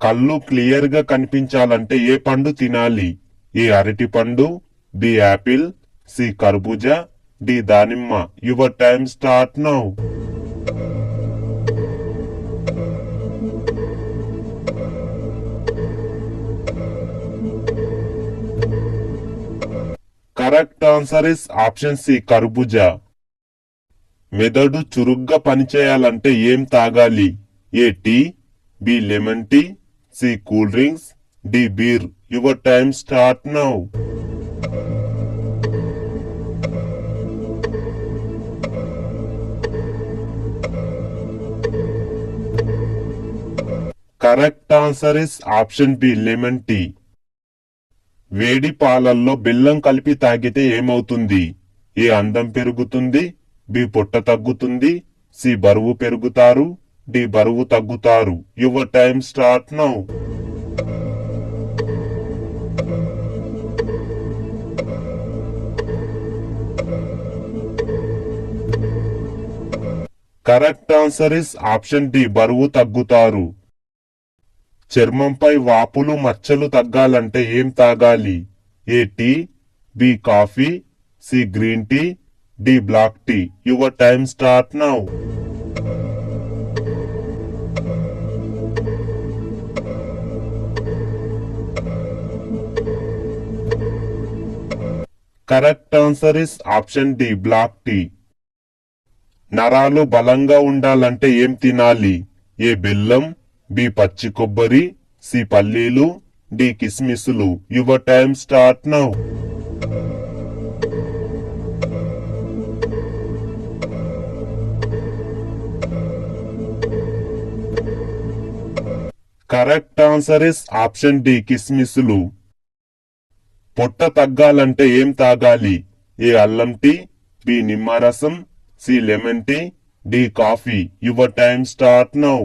కళ్ళు క్లియర్ గా కనిపించాలంటే ఏ పండు తినాలి? ఏ అరటి పండు, బి యాపిల్, సి కర్బూజా, డి దానిమ్మ. Your time start now. Correct answer is option C కర్బూజా. మెదడు చురుగ్గా పనిచేయాలంటే ఏం తాగాలి? A tea, B lemon tea, C cool drinks, D beer. Your time start now. Correct answer is option B lemon tea. వేడి పాలల్లో బెల్లం కలిపి తాగితే ఏమవుతుంది? ఏ అందం పెరుగుతుంది, బి పొట్ట తగ్గుతుంది, సి బరువు పెరుగుతారు, డి బరువు తగ్గుతారు. Your time start now. Correct answer is option D బరువు తగ్గుతారు. చర్మంపై వాపులు మచ్చలు తగ్గాలంటే ఏం తాగాలి? A tea, B coffee, C green tea, D black tea. Your time start now. Correct answer is option D black tea. నరాలు బలంగా ఉండాలంటే ఏం తినాలి? ఏ బెల్లం, బి పచ్చి కొబ్బరి, సి పల్లీలు, డి కిస్మిస్లు. Your time start now. Correct answer is option D కిస్మిస్లు. పొట్ట తగ్గాలంటే ఏం తాగాలి? ఏ అల్లం టీ, బి నిమ్మరసం, C lemon tea, D coffee. Your time start now.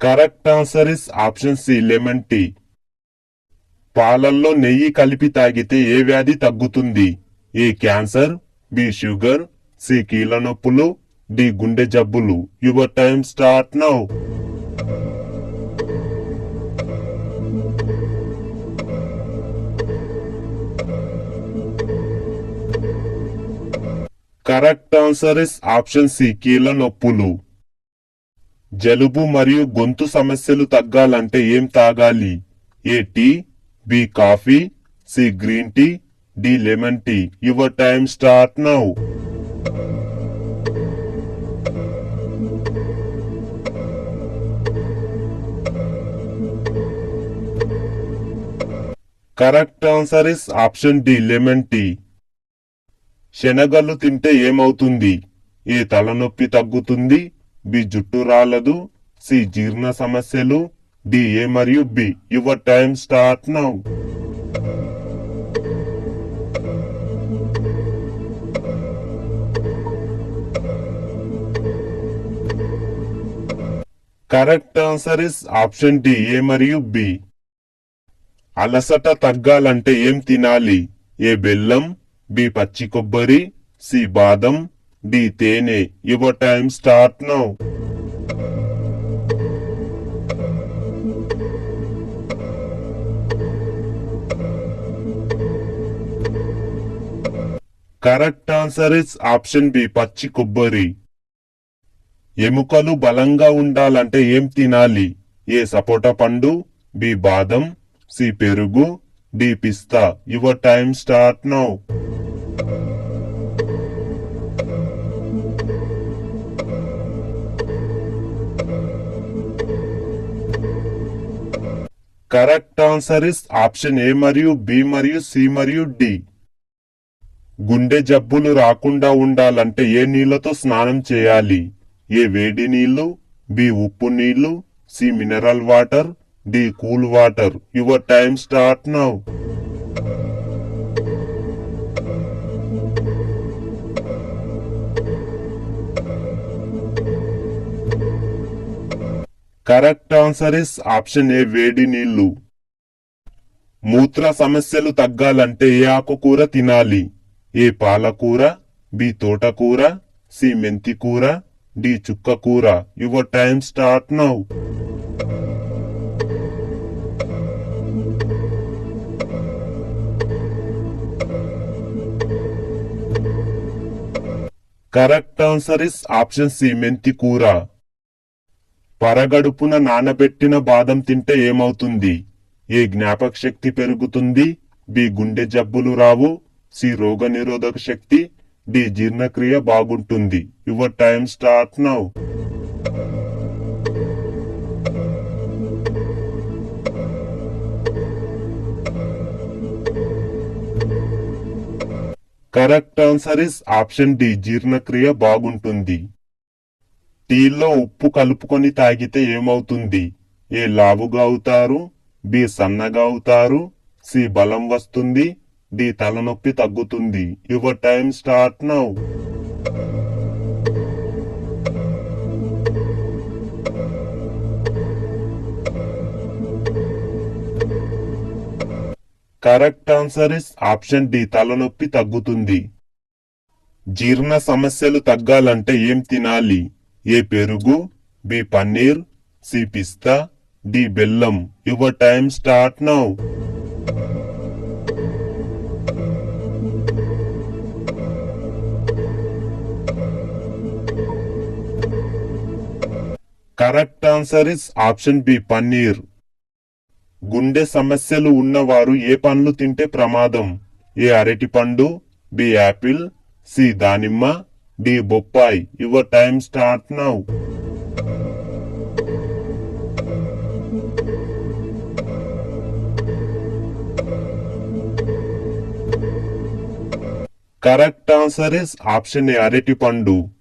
Correct answer is option C lemon tea. పాలల్లో నెయ్యి కలిపి తాగితే ఏ వ్యాధి తగ్గుతుంది? A cancer, B sugar, C కీళ్ళ నొప్పులు, డి గుండె జబ్బులు. Your time start now. Correct answer is option C కీళ్ళ నొప్పులు. జలుబు మరియు గొంతు సమస్యలు తగ్గాలంటే ఏం తాగాలి? A tea, B coffee, C green tea, D lemon tea. Your time start now. Correct answer is option D lemon tea. శనగలు తింటే ఏమవుతుంది? ఏ తలనొప్పి తగ్గుతుంది, బి జుట్టు రాలదు, సి జీర్ణ సమస్యలు, డి ఏ మరియు B. Your time start now. Correct answer is option D A మరియు బి. అలసట తగ్గాలంటే ఏం తినాలి? ఏ బెల్లం, బి పచ్చి కొబ్బరి, సి బాదం, డి తేనె. Your time start now. Correct answer is option B పచ్చి కొబ్బరి. ఎముకలు బలంగా ఉండాలంటే ఏం తినాలి? ఏ సపోటా పండు, బి బాదం, సి పెరుగు, డి పిస్తా. Your time start now. Correct answer is option A మరియు బి మరియు సి మరియు డి. గుండె జబ్బులు రాకుండా ఉండాలంటే ఏ నీళ్లతో స్నానం చేయాలి? ఏ వేడి నీళ్లు, బి ఉప్పు నీళ్లు, C mineral water, D cool water. Your time start now. Correct answer is option A వేడి నీళ్లు. మూత్ర సమస్యలు తగ్గాలంటే ఏ ఆకుకూర తినాలి? ఏ పాలకూర, బి తోటకూర, సి మెంతికూర, డి చుక్కకూర. Your time start now. Correct answer is option C మెంతికూర. పరగడుపున నానబెట్టిన బాదం తింటే ఏమవుతుంది? ఏ జ్ఞాపక శక్తి పెరుగుతుంది, బి గుండె జబ్బులు రావు, సి రోగనిరోధక శక్తి, డి జీర్ణక్రియ బాగుంటుంది. Your time start now. Correct answer is option D జీర్ణక్రియ బాగుంటుంది. టీలో ఉప్పు కలుపుకొని తాగితే ఏమవుతుంది? ఏ లావుగా అవుతారు, బి సన్నగా అవుతారు, సి బలం వస్తుంది, డి తలనొప్పి తగ్గుతుంది. Your time start now. Correct answer is option D తలనొప్పి తగ్గుతుంది. జీర్ణ సమస్యలు తగ్గాలంటే ఏం తినాలి? ఏ పెరుగు, బి పన్నీర్, సి పిస్తా, డి బెల్లం. Your time start now. Correct answer is option B paneer. గుండె సమస్యలు ఉన్నవారు ఏ పండ్లు తింటే ప్రమాదం? ఏ అరటి పండు, బి యాపిల్, సి దానిమ్మ, డి బొప్పాయి. Your time start now. Correct answer is option ఏ అరటి పండు.